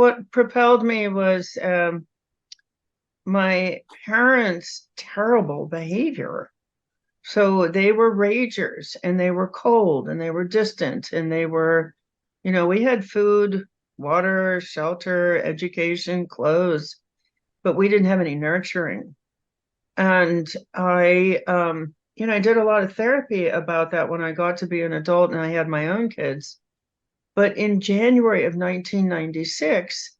what propelled me was my parents' terrible behavior. So they were ragers and they were cold and they were distant and they were, we had food, water, shelter, education, clothes, but we didn't have any nurturing. And I did a lot of therapy about that when I got to be an adult and I had my own kids. But in January of 1996,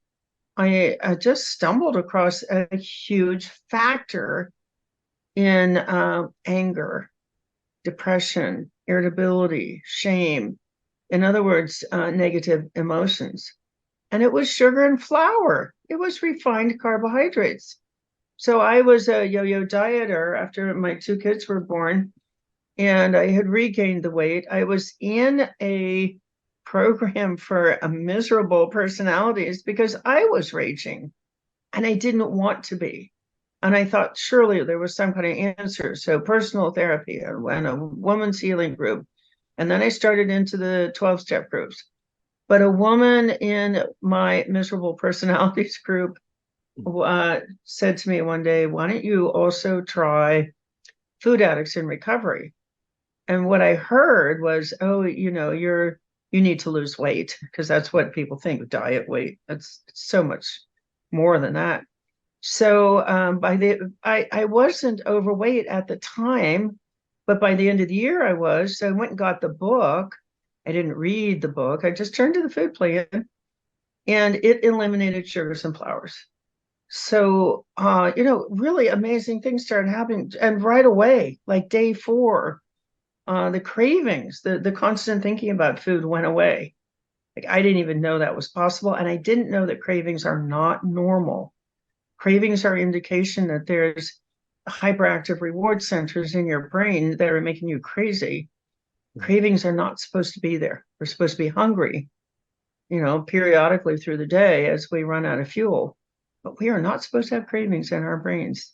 I just stumbled across a huge factor in anger, depression, irritability, shame. In other words, negative emotions. And it was sugar and flour. It was refined carbohydrates. So I was a yo-yo dieter after my two kids were born, and I had regained the weight. I was in a program for miserable personalities because I was raging and I didn't want to be. And I thought surely there was some kind of answer. So personal therapy and a woman's healing group. And then I started into the 12-step groups. But a woman in my miserable personalities group said to me one day, why don't you also try food addicts in recovery? And what I heard was, oh, you need to lose weight, because that's what people think, diet weight. It's so much more than that. So I wasn't overweight at the time, but by the end of the year I was. So I went and got the book. I didn't read the book. I just turned to the food plan, and it eliminated sugars and flours. So really amazing things started happening, and right away, like day 4, the cravings, the constant thinking about food went away. Like I didn't even know that was possible, and I didn't know that cravings are not normal. Cravings are indication that there's hyperactive reward centers in your brain that are making you crazy. Cravings are not supposed to be there. We're supposed to be hungry, periodically through the day as we run out of fuel. But we are not supposed to have cravings in our brains.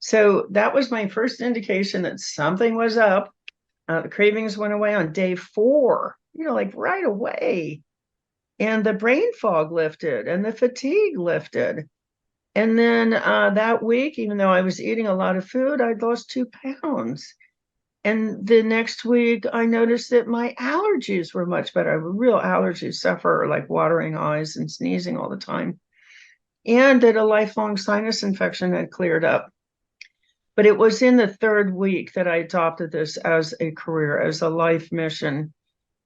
So that was my first indication that something was up. The cravings went away on day 4, like right away. And the brain fog lifted and the fatigue lifted. And then that week, even though I was eating a lot of food, I'd lost 2 pounds. And the next week, I noticed that my allergies were much better. I have real allergies, suffer like watering eyes and sneezing all the time. And that a lifelong sinus infection had cleared up. But it was in the 3rd week that I adopted this as a career, as a life mission.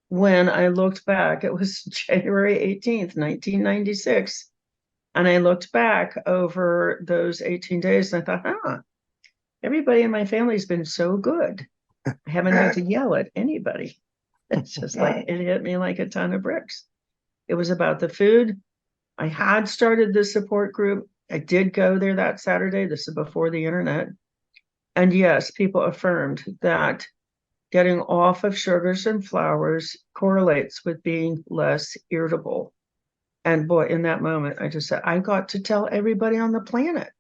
When I looked back, it was January 18th, 1996. And I looked back over those 18 days and I thought, everybody in my family's been so good. I haven't had to yell at anybody. It's just like, it hit me like a ton of bricks. It was about the food. I had started the support group. I did go there that Saturday. This is before the internet. And yes, people affirmed that getting off of sugars and flours correlates with being less irritable. And boy, in that moment, I just said, I got to tell everybody on the planet